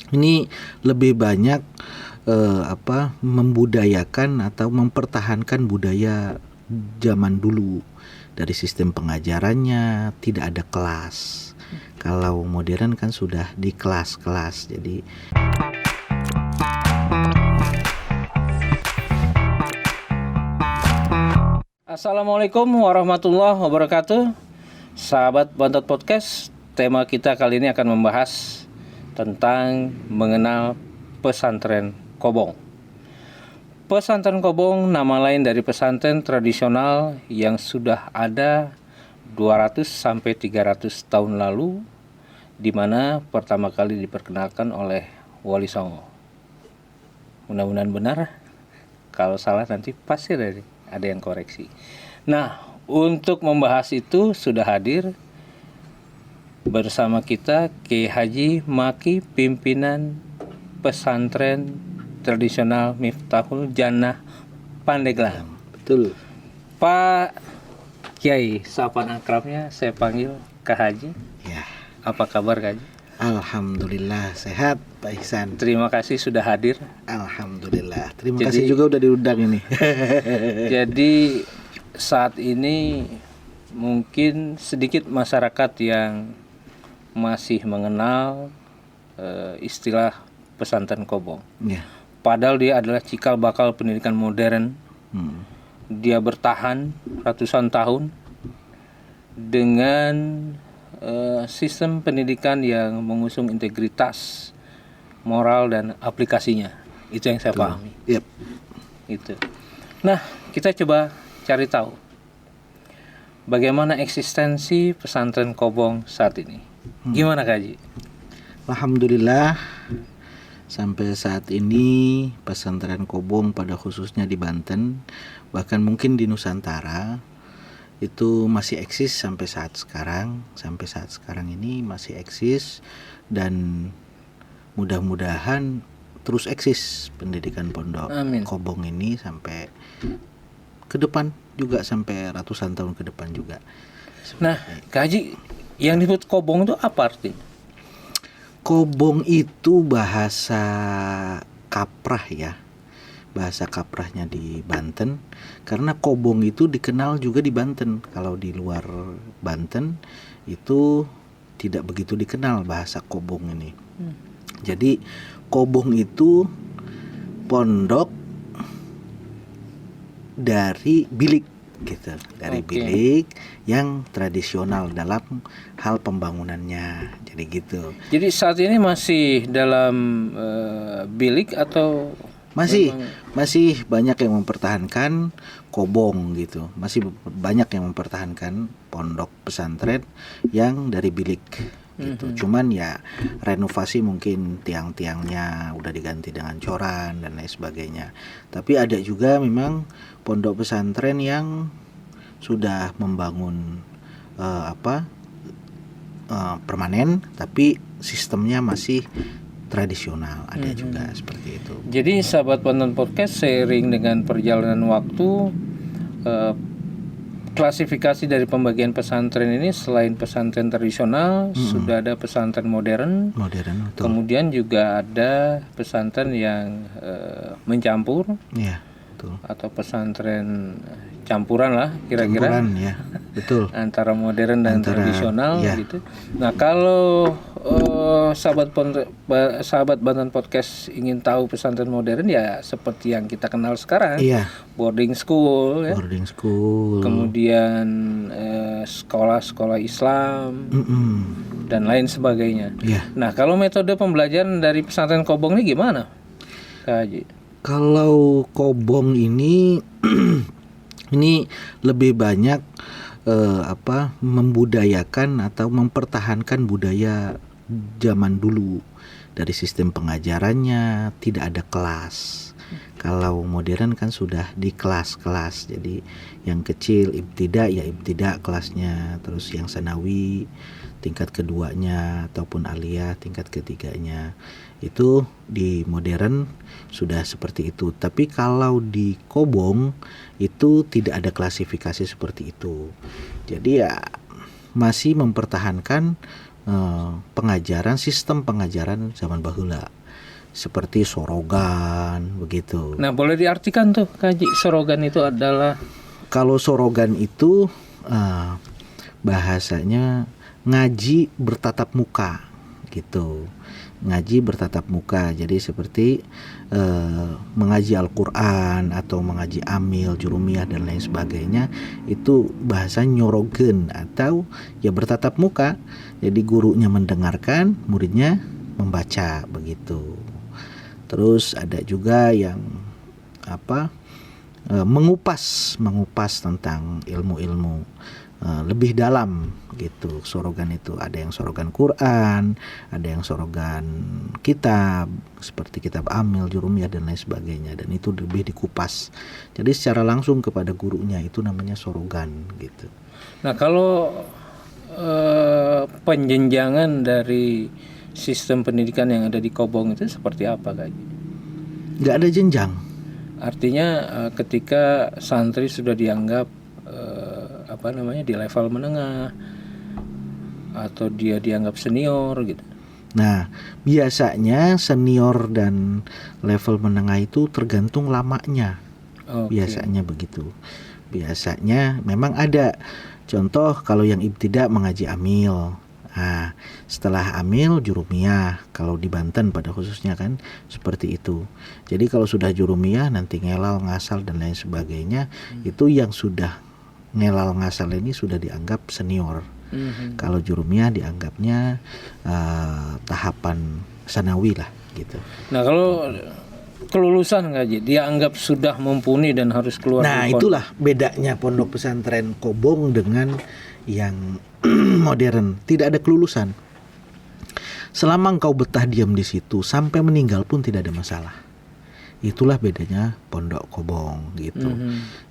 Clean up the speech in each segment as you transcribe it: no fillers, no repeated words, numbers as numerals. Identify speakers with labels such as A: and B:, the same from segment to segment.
A: Ini lebih banyak membudayakan atau mempertahankan budaya zaman dulu. Dari sistem pengajarannya tidak ada kelas. Kalau modern kan sudah di kelas-kelas. Jadi
B: Assalamualaikum warahmatullahi wabarakatuh. Sahabat Bontot Podcast, tema kita kali ini akan membahas tentang mengenal pesantren Kobong. Pesantren Kobong nama lain dari pesantren tradisional yang sudah ada 200 sampai 300 tahun lalu, di mana pertama kali diperkenalkan oleh Wali Songo. Mudah-mudahan benar. Kalau salah nanti pasti ada yang koreksi. Nah, untuk membahas itu sudah hadir bersama kita Kiai Haji Maki, pimpinan pesantren tradisional Miftahul Jannah Pandeglang.
A: betul.
B: Pak Kiai, sapaan akrabnya saya panggil Kak Haji.
A: Ya,
B: Apa kabar Kak Haji?
A: alhamdulillah sehat Pak Ihsan.
B: Terima kasih sudah hadir.
A: Alhamdulillah. Terima kasih juga udah diundang ini.
B: Jadi saat ini mungkin sedikit masyarakat yang masih mengenal istilah pesantren Kobong.
A: Ya.
B: Padahal dia adalah cikal bakal pendidikan modern. Dia bertahan ratusan tahun dengan sistem pendidikan yang mengusung integritas, moral dan aplikasinya. Itu yang saya pahami.
A: Yep.
B: Itu. Nah, kita coba cari tahu bagaimana eksistensi pesantren Kobong saat ini. Gimana Kak Haji?
A: Alhamdulillah sampai saat ini pesantren Kobong pada khususnya di Banten, bahkan mungkin di Nusantara itu masih eksis sampai saat sekarang. Sampai saat sekarang ini masih eksis dan mudah-mudahan terus eksis pendidikan pondok
B: Amin.
A: Kobong ini sampai ke depan juga, sampai ratusan tahun ke depan juga.
B: Nah, Kak Haji, yang disebut Kobong itu apa artinya?
A: Kobong itu bahasa kaprah ya, bahasa kaprahnya di Banten, karena Kobong itu dikenal juga di Banten. Kalau di luar Banten itu tidak begitu dikenal bahasa Kobong ini. Jadi Kobong itu pondok dari bilik gitu, dari
B: Oke.
A: bilik yang tradisional dalam hal pembangunannya. Jadi gitu.
B: Jadi saat ini masih dalam bilik atau
A: Masih banyak yang mempertahankan Kobong gitu. Masih banyak yang mempertahankan pondok pesantren yang dari bilik gitu. Cuman ya renovasi, mungkin tiang-tiangnya udah diganti dengan coran dan lain sebagainya. Tapi ada juga memang pondok pesantren yang sudah membangun permanen, tapi sistemnya masih tradisional. Ada juga seperti itu.
B: Jadi sahabat Bontot Podcast, seiring dengan perjalanan waktu, klasifikasi dari pembagian pesantren ini selain pesantren tradisional, sudah ada pesantren modern.
A: Modern, betul.
B: Kemudian juga ada pesantren yang mencampur,
A: Iya, betul.
B: atau pesantren campuran lah kira-kira,
A: Campuran, ya, betul.
B: antara modern dan tradisional
A: ya.
B: gitu. Nah, kalau sahabat Banten Podcast ingin tahu pesantren modern, ya seperti yang kita kenal sekarang,
A: Iya,
B: boarding school ya.
A: boarding school.
B: Kemudian sekolah-sekolah Islam dan lain sebagainya.
A: Iya.
B: Nah, kalau metode pembelajaran dari pesantren Kobong ini gimana, Kak Haji?
A: Kalau Kobong ini ini lebih banyak membudayakan atau mempertahankan budaya zaman dulu. Dari sistem pengajarannya tidak ada kelas. Kalau modern kan sudah di kelas-kelas. Jadi yang kecil ibtida ya ibtida kelasnya, terus yang sanawi tingkat keduanya ataupun aliyah tingkat ketiganya. Itu di modern sudah seperti itu. Tapi kalau di Kobong itu tidak ada klasifikasi seperti itu. Jadi ya masih mempertahankan pengajaran, sistem pengajaran zaman bahula seperti sorogan begitu.
B: Nah, boleh diartikan tuh Kak Haji, sorogan itu adalah?
A: Kalau sorogan itu bahasanya ngaji bertatap muka gitu. Ngaji bertatap muka, jadi seperti mengaji Al-Quran atau mengaji Amil, Jurumiyah dan lain sebagainya, itu bahasa nyorogen atau ya bertatap muka. Jadi gurunya mendengarkan, muridnya membaca begitu. Terus ada juga yang mengupas tentang ilmu-ilmu lebih dalam gitu. Sorogan itu ada yang sorogan Quran, ada yang sorogan kitab seperti kitab Amil, Jurumiyah dan lain sebagainya, dan itu lebih dikupas. Jadi secara langsung kepada gurunya, itu namanya sorogan gitu.
B: Nah, kalau penjenjangan dari sistem pendidikan yang ada di Kobong itu seperti apa Kak?
A: Nggak ada jenjang.
B: Artinya ketika santri sudah dianggap di level menengah atau dia dianggap senior gitu.
A: Nah, biasanya senior dan level menengah itu tergantung lamanya. Biasanya begitu. Biasanya memang ada contoh, kalau yang ibtidak mengaji Amil. Nah, setelah Amil Jurumiyah, kalau di Banten pada khususnya kan seperti itu. Jadi kalau sudah Jurumiyah nanti ngelal, ngasal dan lain sebagainya, itu yang sudah ngelal ngasal ini sudah dianggap senior. Kalau Jurumiyah dianggapnya tahapan sanawi lah gitu.
B: Nah, kalau kelulusan Haji dianggap sudah mumpuni dan harus keluar.
A: Nah, itulah bedanya pondok pesantren Kobong dengan yang modern. Tidak ada kelulusan. Selama engkau betah diam di situ sampai meninggal pun tidak ada masalah. Itulah bedanya pondok Kobong gitu.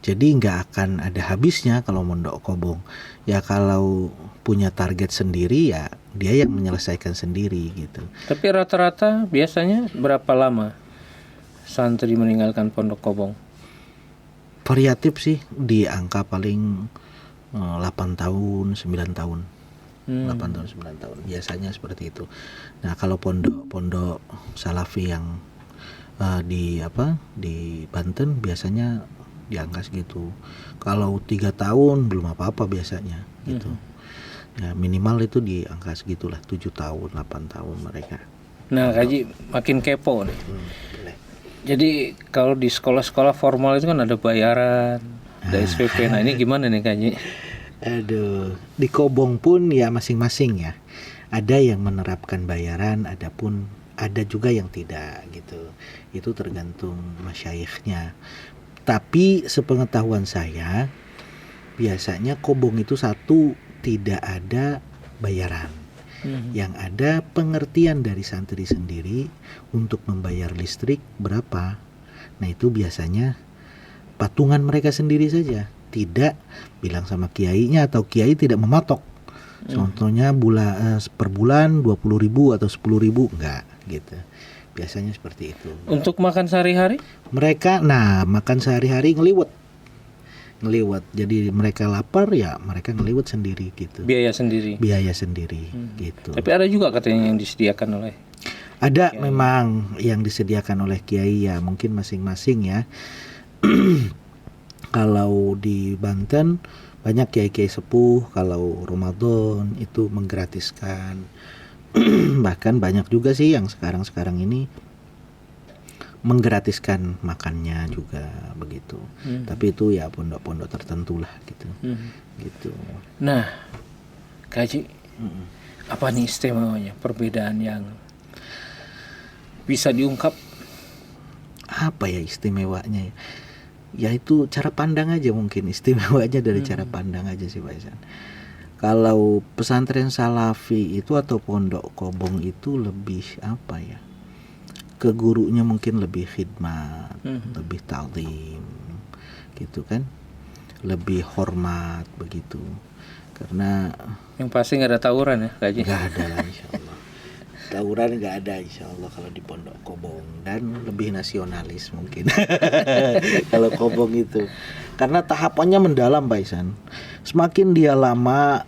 A: Jadi nggak akan ada habisnya kalau pondok Kobong. Ya kalau punya target sendiri, ya dia yang menyelesaikan sendiri gitu.
B: Tapi rata-rata biasanya berapa lama santri meninggalkan pondok Kobong?
A: Variatif sih, di angka paling 8 tahun, 9 tahun. 8 tahun, 9 tahun. Biasanya seperti itu. Nah, kalau pondok Salafi yang di Banten biasanya di angka segitu. Kalau 3 tahun belum apa-apa biasanya gitu. Ya, minimal itu di angka segitulah, 7 tahun, 8 tahun mereka.
B: Nah, Haji makin kepo nih. Jadi kalau di sekolah-sekolah formal itu kan ada bayaran, ada SPP. Nah, ini gimana nih Haji?
A: Aduh, di Kobong pun ya masing-masing ya. Ada yang menerapkan bayaran, ada juga yang tidak gitu. Itu tergantung masyaikhnya. Tapi sepengetahuan saya, biasanya Kobong itu satu, tidak ada bayaran. Yang ada pengertian dari santri sendiri untuk membayar listrik berapa. Nah, itu biasanya patungan mereka sendiri saja. Tidak bilang sama kiainya, atau kiai tidak mematok. Contohnya per bulan 20.000 atau 10.000, enggak gitu. Biasanya seperti itu.
B: Untuk makan sehari-hari?
A: Mereka makan sehari-hari ngeliwet. Jadi mereka lapar ya mereka ngeliwet sendiri gitu.
B: Biaya sendiri
A: gitu.
B: Tapi ada juga katanya yang disediakan oleh
A: ada kiai. Memang yang disediakan oleh kiai ya, mungkin masing-masing ya. Kalau di Banten banyak kiai-kiai sepuh, kalau Ramadan itu menggratiskan. Bahkan banyak juga sih yang sekarang ini menggratiskan makannya juga begitu. Tapi itu ya pondok-pondok tertentu lah gitu. Gitu.
B: Nah, Kaji, apa nih istimewanya, perbedaan yang bisa diungkap?
A: Apa ya istimewanya? Ya itu cara pandang aja, mungkin istimewanya dari cara pandang aja sih Pak Isan. Kalau pesantren Salafi itu atau pondok Kobong itu lebih apa ya? Ke gurunya mungkin lebih khidmat, lebih ta'zim gitu kan, lebih hormat begitu. Karena
B: yang pasti nggak ada tawuran ya Kaji?
A: Nggak ada lah insyaallah. Tawuran nggak ada insyaallah kalau di pondok Kobong, dan lebih nasionalis mungkin kalau Kobong itu, karena tahapannya mendalam Pak Isan. Semakin dia lama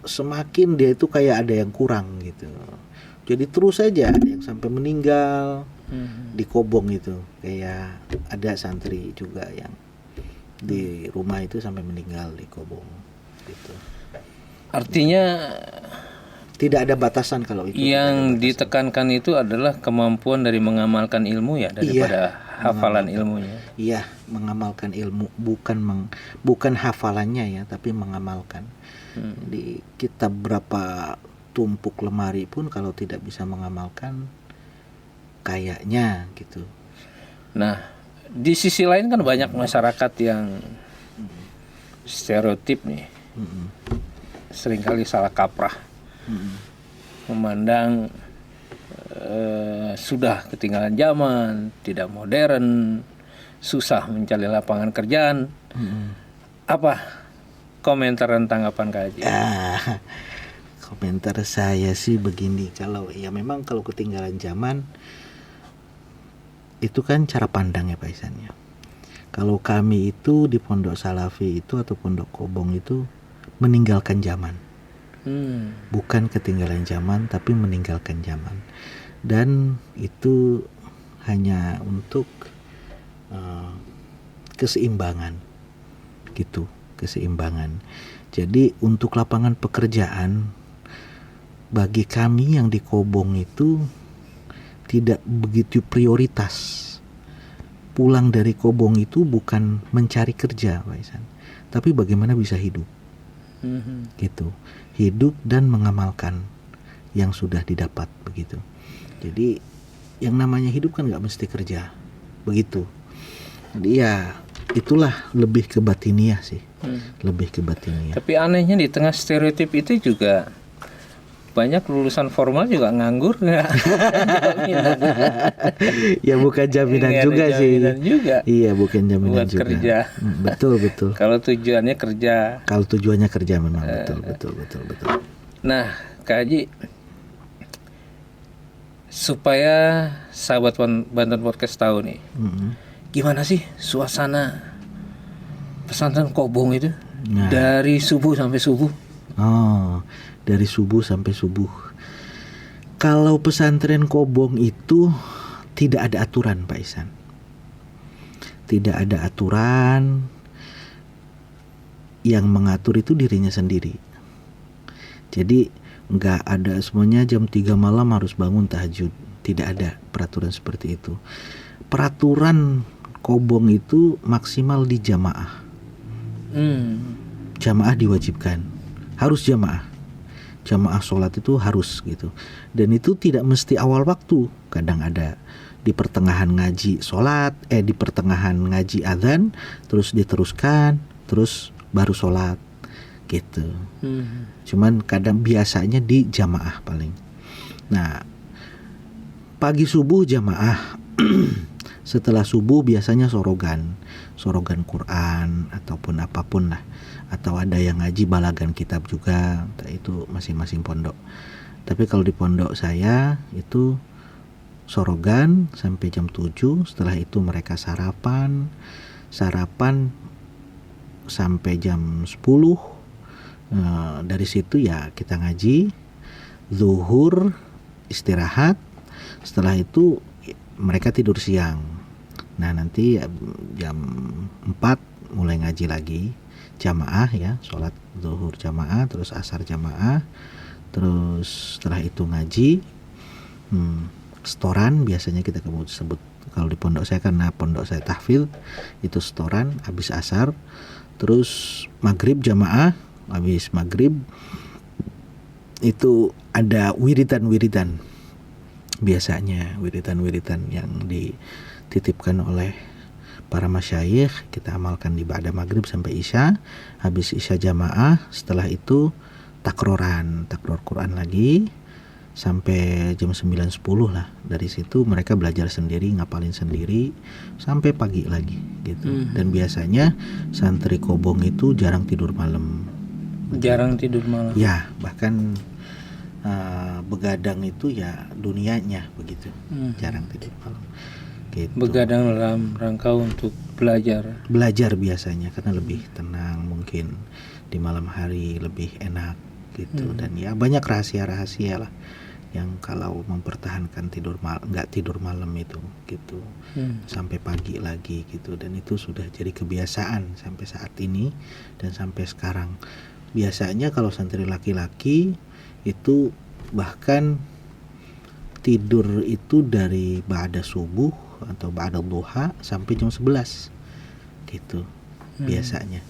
A: semakin dia itu kayak ada yang kurang gitu. Jadi terus saja ada yang sampai meninggal di Kobong itu. Kayak ada santri juga yang di rumah itu sampai meninggal di Kobong gitu.
B: Artinya
A: Tidak ada batasan kalau itu.
B: yang ditekankan itu adalah kemampuan dari mengamalkan ilmu ya daripada hafalan ilmunya.
A: Iya, mengamalkan ilmu, bukan hafalannya ya, tapi mengamalkan. Jadi kitab berapa tumpuk lemari pun kalau tidak bisa mengamalkan, kayaknya gitu.
B: Nah, di sisi lain kan banyak masyarakat yang stereotip nih, seringkali salah kaprah, memandang sudah ketinggalan zaman, tidak modern, susah mencari lapangan kerjaan. Apa komentar dan tanggapan Kak Haji?
A: Komentar saya sih begini, kalau ya memang kalau ketinggalan zaman itu kan cara pandang ya Pak Ihsan ya. Kalau kami itu di Pondok Salafi itu atau Pondok Kobong itu meninggalkan zaman. Bukan ketinggalan zaman tapi meninggalkan zaman. Dan itu hanya untuk keseimbangan gitu, keseimbangan. Jadi untuk lapangan pekerjaan bagi kami yang di Kobong itu tidak begitu prioritas. Pulang dari Kobong itu bukan mencari kerja Pak Ihsan, tapi bagaimana bisa hidup. Gitu. Hidup dan mengamalkan yang sudah didapat begitu. Jadi yang namanya hidup kan nggak mesti kerja begitu. Jadi ya itulah lebih ke batiniah sih, lebih ke batiniah.
B: Tapi anehnya di tengah stereotip itu juga banyak lulusan formal juga nganggur nggak?
A: Ya bukan jaminan
B: Nggak ada
A: juga
B: jaminan
A: sih.
B: juga
A: Iya bukan jaminan
B: buat
A: juga.
B: kerja.
A: Betul.
B: Kalau tujuannya kerja.
A: Kalau tujuannya kerja memang betul.
B: Nah, Kak Haji, supaya sahabat Banten Podcast tahu nih, gimana sih suasana pesantren Kobong itu dari subuh sampai subuh?
A: Oh, dari subuh sampai subuh. Kalau pesantren Kobong itu tidak ada aturan Pak Ihsan. Tidak ada aturan, yang mengatur itu dirinya sendiri. Jadi nggak ada semuanya jam 3 malam harus bangun tahajud. Tidak ada peraturan seperti itu. Peraturan Kobong itu maksimal di jamaah. Jamaah diwajibkan, harus jamaah. Jamaah sholat itu harus gitu. Dan itu tidak mesti awal waktu. Kadang ada di pertengahan ngaji sholat, di pertengahan ngaji adzan, terus diteruskan, terus baru sholat gitu. Cuman kadang biasanya di jamaah paling. Nah, pagi subuh jamaah. Setelah subuh biasanya sorogan Quran ataupun apapun lah, atau ada yang ngaji balagan kitab juga. Itu masing-masing pondok. Tapi kalau di pondok saya itu sorogan sampai jam 7. Setelah itu mereka sarapan sampai jam 10. Dari situ ya kita ngaji, zuhur, istirahat. Setelah itu mereka tidur siang. Nah nanti jam 4 mulai ngaji lagi, jamaah ya, sholat zuhur jamaah, terus asar jamaah, terus setelah itu ngaji, setoran biasanya kita sebut kalau di pondok saya, karena pondok saya tahfidz, itu setoran habis asar, terus maghrib jamaah, habis maghrib itu ada wiridan biasanya, wiridan yang dititipkan oleh para masyayikh, kita amalkan di ba'da maghrib sampai isya. Habis isya jamaah, setelah itu takror Quran lagi sampai jam 9-10 lah. Dari situ mereka belajar sendiri, ngapalin sendiri sampai pagi lagi gitu. Dan biasanya santri Kobong itu jarang tidur malam. Ya, bahkan begadang itu ya dunianya begitu. Jarang tidur malam gitu.
B: Begadang dalam rangka untuk belajar
A: biasanya, karena lebih tenang, mungkin di malam hari lebih enak gitu. Dan ya banyak rahasia-rahasia lah yang kalau mempertahankan nggak tidur malam itu gitu sampai pagi lagi gitu, dan itu sudah jadi kebiasaan sampai saat ini dan sampai sekarang. Biasanya kalau santri laki-laki itu bahkan tidur itu dari ba'da subuh atau ba'da duha sampai jam 11 gitu biasanya.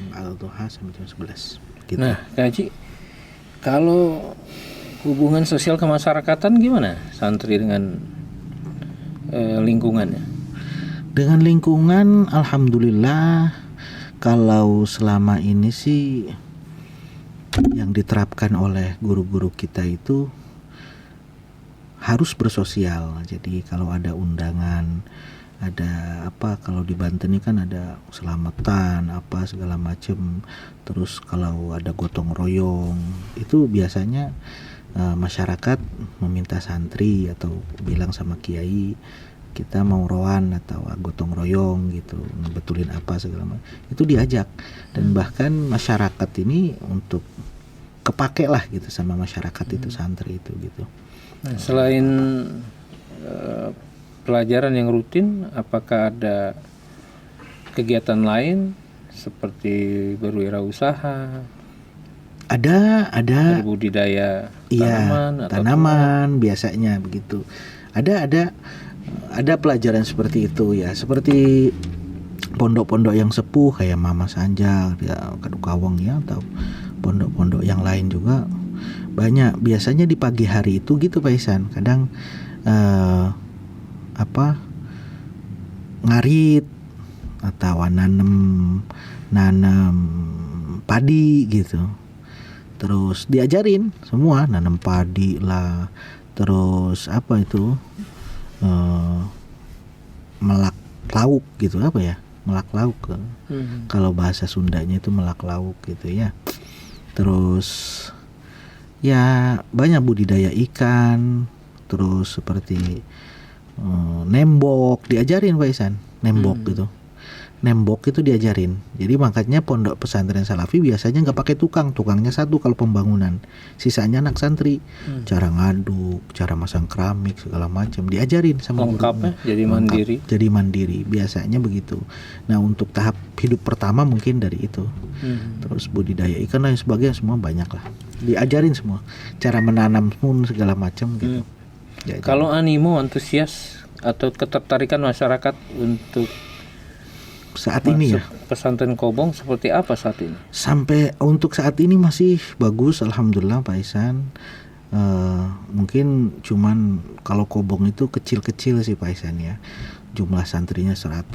A: Ba'da duha sampai jam 11 gitu.
B: Nah, Kak Haji, kalau hubungan sosial kemasyarakatan gimana santri dengan lingkungannya?
A: Dengan lingkungan, alhamdulillah, kalau selama ini sih yang diterapkan oleh guru-guru kita itu harus bersosial. Jadi kalau ada undangan, ada apa, kalau di Banten ini kan ada selamatan apa segala macam. Terus kalau ada gotong royong, itu biasanya masyarakat meminta santri atau bilang sama kiai, kita mau roan atau gotong royong gitu, ngebetulin apa segala macam, itu diajak. Dan bahkan masyarakat ini untuk kepake lah gitu sama masyarakat itu, santri itu gitu.
B: Nah, selain pelajaran yang rutin, apakah ada kegiatan lain seperti berwirausaha,
A: ada
B: berbudidaya
A: iya, tanaman biasanya begitu. Ada pelajaran seperti itu ya, seperti pondok-pondok yang sepuh kayak Mama Sanjang, ya, Kadukawang ya, atau pondok-pondok yang lain juga banyak. Biasanya di pagi hari itu gitu Pak Ihsan, kadang ngarit atau nanam padi gitu. Terus diajarin semua, nanam padi lah, terus apa itu melak lauk gitu, apa ya, melak lauk kalau bahasa Sundanya itu melak lauk gitu ya. Terus ya banyak budidaya ikan, terus seperti nembok diajarin Pak Ihsan, nembok gitu. Nembok itu diajarin. Jadi makanya pondok pesantren Salafi biasanya nggak pakai tukangnya satu kalau pembangunan, sisanya anak santri. Cara ngaduk, cara masang keramik segala macam diajarin sama
B: lengkapnya, jadi mandiri.
A: Biasanya begitu. Nah untuk tahap hidup pertama mungkin dari itu. Terus budidaya ikan dan sebagainya semua banyak lah. Diajarin semua. Cara menanam pun segala macam gitu.
B: Kalau animo, antusias atau ketertarikan masyarakat untuk
A: saat ini ya
B: pesantren Kobong seperti apa saat ini?
A: Sampai untuk saat ini masih bagus alhamdulillah Pak Ihsan. Mungkin cuman kalau Kobong itu kecil-kecil sih Pak Ihsan ya. Jumlah santrinya 100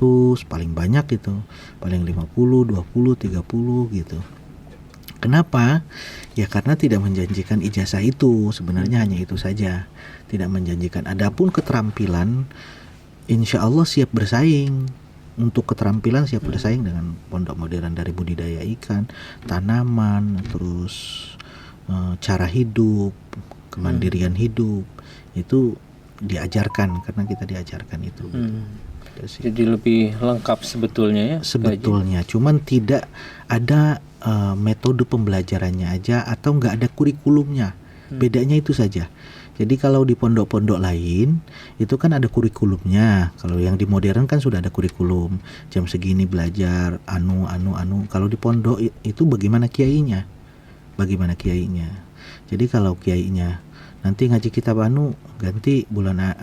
A: paling banyak itu, paling 50, 20, 30 gitu. Kenapa? Ya karena tidak menjanjikan ijazah itu, sebenarnya hanya itu saja. Tidak menjanjikan. Adapun keterampilan insya Allah siap bersaing. Untuk keterampilan siap bersaing dengan pondok modern, dari budidaya ikan, tanaman, terus cara hidup, kemandirian hidup, itu diajarkan karena kita diajarkan itu.
B: Jadi lebih lengkap sebetulnya ya.
A: Sebetulnya, cuman tidak ada metode pembelajarannya aja atau nggak ada kurikulumnya. Bedanya itu saja. Jadi kalau di pondok-pondok lain itu kan ada kurikulumnya. Kalau yang di modern kan sudah ada kurikulum. Jam segini belajar anu. Kalau di pondok itu bagaimana kiainya? Jadi kalau kiainya nanti ngaji kitab anu, ganti bulan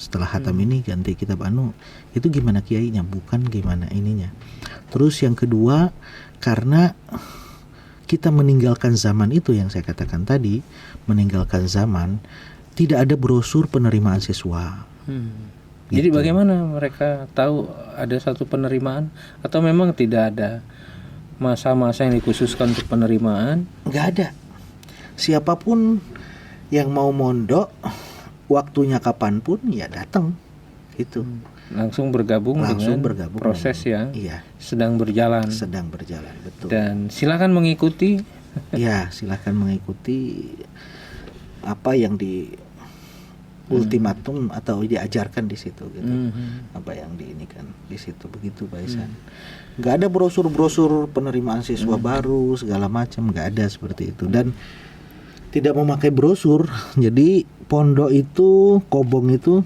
A: setelah khatam ini ganti kitab anu, itu gimana kiainya, bukan gimana ininya. Terus yang kedua, karena kita meninggalkan zaman itu yang saya katakan tadi, meninggalkan zaman, tidak ada brosur penerimaan siswa.
B: Jadi bagaimana mereka tahu ada satu penerimaan, atau memang tidak ada masa-masa yang dikhususkan untuk penerimaan?
A: Nggak ada. Siapapun yang mau mondok, waktunya kapanpun ya datang gitu.
B: Langsung bergabung dengan proses yang sedang berjalan,
A: betul.
B: Dan silakan mengikuti.
A: Ya, silakan mengikuti apa yang ultimatum atau diajarkan di situ gitu. Apa yang diinikan di situ begitu Pak Ihsan. Nggak ada brosur-brosur penerimaan siswa baru segala macam, nggak ada seperti itu, dan tidak memakai brosur. Jadi pondok itu, Kobong itu,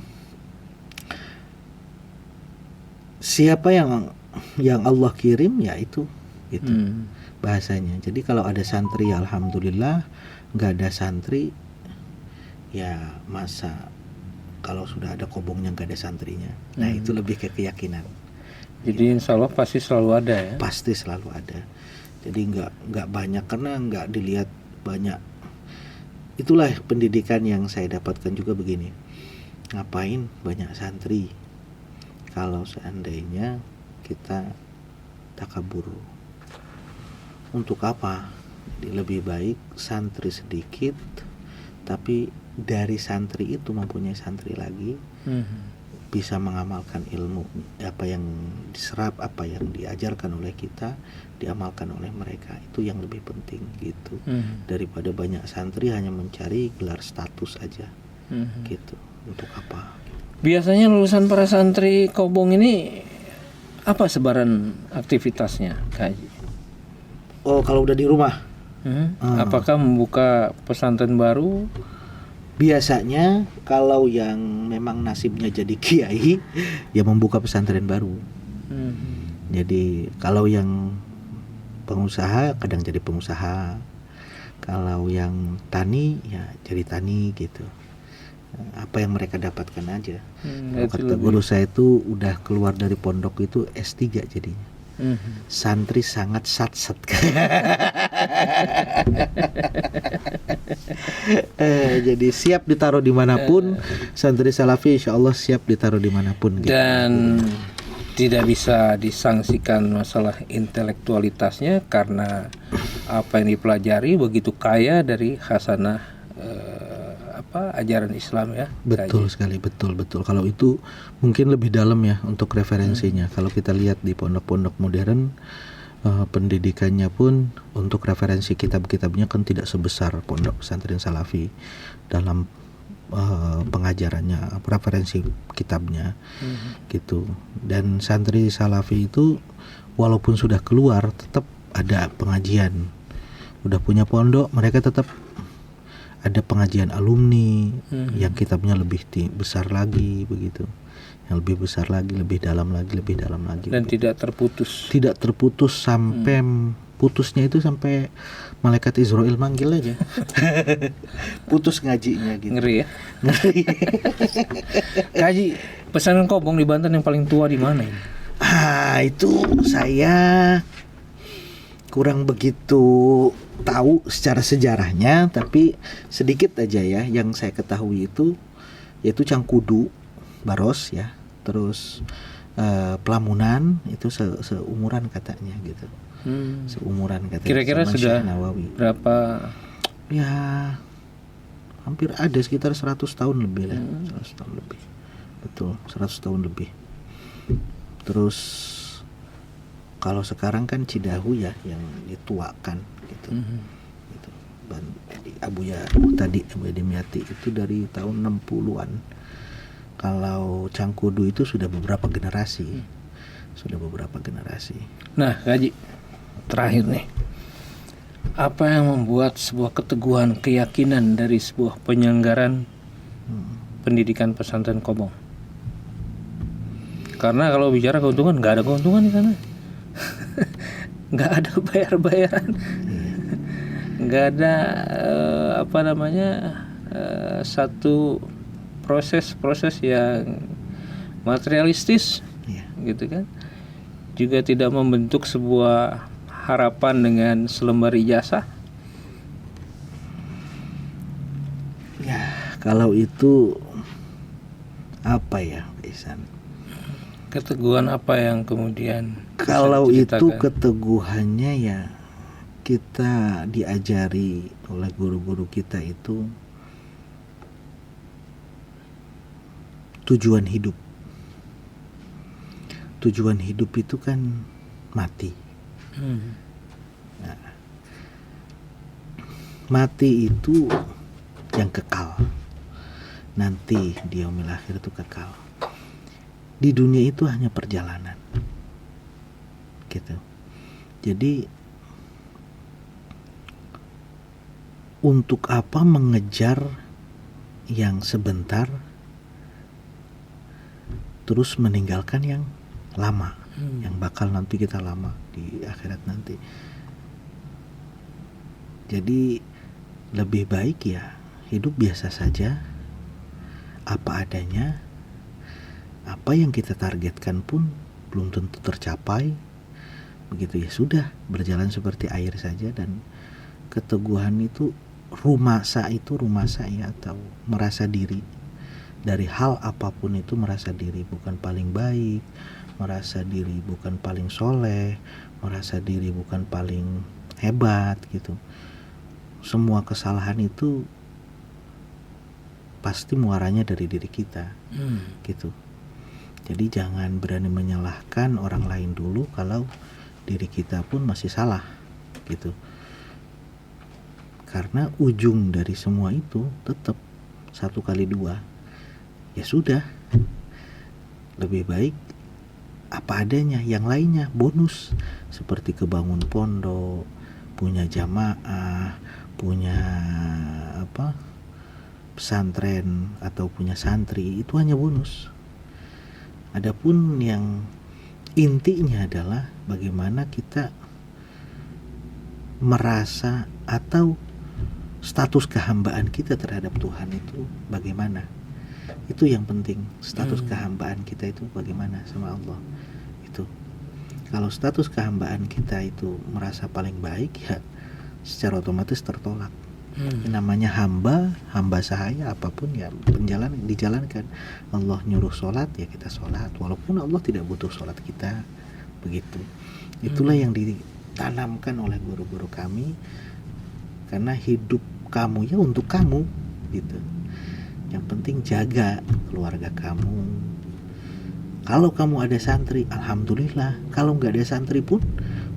A: siapa yang Allah kirim ya itu gitu bahasanya. Jadi kalau ada santri ya alhamdulillah, nggak ada santri ya masa kalau sudah ada Kobongnya nggak ada santrinya. Nah itu lebih ke keyakinan.
B: Jadi insya Allah pasti selalu ada ya.
A: Pasti selalu ada. Jadi nggak banyak, karena nggak dilihat banyak. Itulah pendidikan yang saya dapatkan juga begini. Ngapain banyak santri kalau seandainya kita takabur? Untuk apa? Jadi lebih baik santri sedikit, tapi dari santri itu mempunyai santri lagi, bisa mengamalkan ilmu, apa yang diserap, apa yang diajarkan oleh kita diamalkan oleh mereka. Itu yang lebih penting gitu, daripada banyak santri hanya mencari gelar status aja gitu. Untuk apa?
B: Biasanya lulusan para santri Kobong ini apa sebaran aktivitasnya, Kak Haji?
A: Oh, kalau udah di rumah
B: apakah membuka pesantren baru?
A: Biasanya kalau yang memang nasibnya jadi kiai ya membuka pesantren baru. Jadi kalau yang pengusaha kadang jadi pengusaha, kalau yang tani ya jadi tani gitu. Apa yang mereka dapatkan aja. Kalau kata guru saya itu udah keluar dari pondok itu S3 jadinya. Santri sangat sat-sat. Jadi siap ditaruh dimanapun. Santri salafi insya Allah siap ditaruh dimanapun gitu.
B: Dan tidak bisa disangsikan masalah intelektualitasnya, karena apa yang dipelajari begitu kaya dari khasanah ajaran Islam ya.
A: Betul sekali, betul. Kalau itu mungkin lebih dalam ya untuk referensinya. Kalau kita lihat di pondok-pondok modern, pendidikannya pun untuk referensi kitab-kitabnya kan tidak sebesar pondok pesantren salafi dalam pengajarannya, referensi kitabnya gitu. Dan santri salafi itu walaupun sudah keluar tetap ada pengajian. Udah punya pondok, mereka tetap ada pengajian alumni yang kitabnya lebih besar lagi begitu, yang lebih besar lagi, lebih dalam lagi
B: dan
A: begitu. Tidak terputus sampai putusnya itu sampai malaikat Israel manggil aja. Putus ngajinya gitu.
B: Ngeri ya. Ngeri. Kaji, pesantren Kobong di Banten yang paling tua di mana ini?
A: Itu saya kurang begitu tahu secara sejarahnya, tapi sedikit aja ya yang saya ketahui itu yaitu Cangkudu, Baros ya, terus Pelamunan itu seumuran katanya gitu. Seumuran katanya.
B: Kira-kira sudah
A: Nawawi.
B: Berapa?
A: Ya hampir ada sekitar 100 tahun lebih lah. 100 tahun lebih. Betul, 100 tahun lebih. Terus kalau sekarang kan Cidahu ya yang dituakan gitu. Gitu. Dan Abu Dimyati itu dari tahun 60-an. Kalau Cangkudu itu sudah beberapa generasi.
B: Nah, Haji, terakhir nih. Apa yang membuat sebuah keteguhan keyakinan dari sebuah penyelenggaran pendidikan pesantren Kobong? Karena kalau bicara keuntungan, nggak ada keuntungan di sana. Nggak ada bayar-bayaran, nggak ada satu proses yang materialistis, gitu kan? Juga tidak membentuk sebuah harapan dengan selembar ijazah.
A: Ya, kalau itu apa ya, Ihsan?
B: Keteguhan apa yang kemudian?
A: Kalau itu keteguhannya ya kita diajari oleh guru-guru kita itu tujuan hidup. Tujuan hidup itu kan mati. Nah, mati itu yang kekal. nanti di yaumil akhir itu kekal. Di dunia itu hanya perjalanan, gitu. Jadi untuk apa mengejar yang sebentar terus meninggalkan yang lama, yang bakal nanti kita lama di akhirat nanti. Jadi lebih baik ya hidup biasa saja, apa adanya. Apa yang kita targetkan pun belum tentu tercapai, begitu ya sudah, berjalan seperti air saja. Dan keteguhan itu rumasa ya, atau merasa diri dari hal apapun itu, merasa diri bukan paling baik, merasa diri bukan paling soleh, merasa diri bukan paling hebat gitu. Semua kesalahan itu pasti muaranya dari diri kita, gitu. Jadi jangan berani menyalahkan orang lain dulu kalau diri kita pun masih salah, gitu. Karena ujung dari semua itu tetap 1x2. Ya sudah, lebih baik apa adanya, yang lainnya bonus, seperti kebangun pondok, punya jamaah, punya pesantren atau punya santri, itu hanya bonus. Adapun yang intinya adalah bagaimana kita merasa atau status kehambaan kita terhadap Tuhan itu bagaimana. Itu yang penting, status kehambaan kita itu bagaimana sama Allah. Itu kalau status kehambaan kita itu merasa paling baik, ya secara otomatis tertolak. Namanya hamba sahaya, apapun ya dijalankan. Allah nyuruh sholat, ya kita sholat, walaupun Allah tidak butuh sholat kita, begitu. Itulah yang ditanamkan oleh guru-guru kami, karena hidup kamu ya untuk kamu, gitu. Yang penting jaga keluarga kamu. Kalau kamu ada santri, alhamdulillah. Kalau nggak ada santri pun,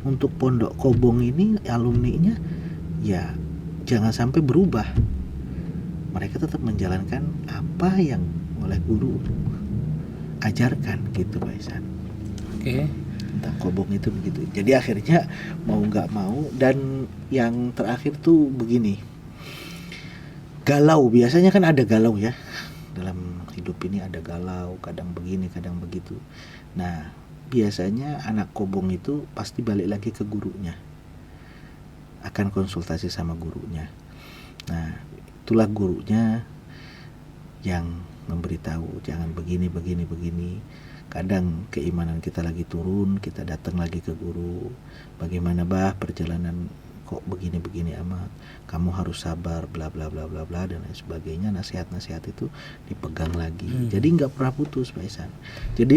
A: untuk Pondok Kobong ini alumninya ya jangan sampai berubah. Mereka tetap menjalankan apa yang oleh guru ajarkan, gitu Pak Ihsan.
B: Oke.
A: Tentang Kobong itu begitu. Jadi akhirnya mau nggak mau, dan yang terakhir tuh begini, galau. Biasanya kan ada galau ya, dalam hidup ini ada galau, kadang begini kadang begitu. Nah biasanya anak Kobong itu pasti balik lagi ke gurunya, akan konsultasi sama gurunya. Nah itulah gurunya yang memberitahu jangan begini. Kadang keimanan kita lagi turun, kita datang lagi ke guru, bagaimana bah perjalanan kok begini amat, kamu harus sabar, bla bla bla bla bla dan lain sebagainya. Nasihat itu dipegang lagi. Jadi nggak pernah putus Pak Ihsan. Jadi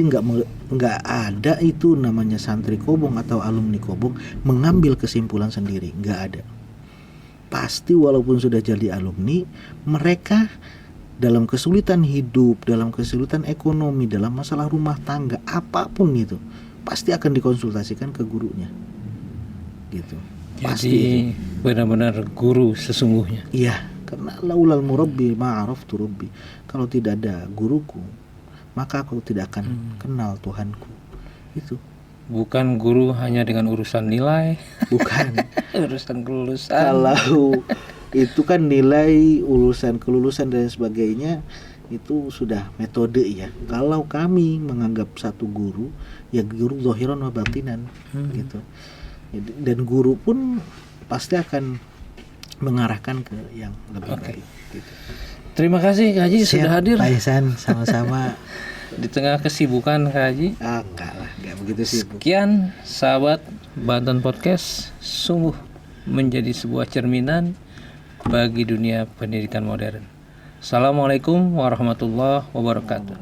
A: nggak ada itu namanya santri Kobong atau alumni Kobong mengambil kesimpulan sendiri, nggak ada. Pasti walaupun sudah jadi alumni, mereka dalam kesulitan hidup, dalam kesulitan ekonomi, dalam masalah rumah tangga, apapun itu, pasti akan dikonsultasikan ke gurunya, gitu. Pasti
B: Jadi
A: itu.
B: benar-benar guru sesungguhnya.
A: Iya, karena laulal murabbi ma'araftu rabbi. Kalau tidak ada guruku, maka aku tidak akan kenal Tuhanku. Itu.
B: Bukan guru hanya dengan urusan nilai,
A: Bukan.
B: urusan kelulusan.
A: Kalau itu kan nilai, urusan kelulusan dan sebagainya, itu sudah metode ya. Kalau kami menganggap satu guru, ya guru zahiran wa batinan, gitu. Dan guru pun pasti akan mengarahkan ke yang lebih baik, gitu.
B: Terima kasih Kak Haji sudah hadir.
A: Pak Ihsan, sama-sama.
B: Di tengah kesibukan Kak Haji.
A: Enggak lah, enggak begitu sibuk.
B: Sekian sahabat Banten Podcast, sungguh menjadi sebuah cerminan bagi dunia pendidikan modern. Assalamualaikum warahmatullahi wabarakatuh.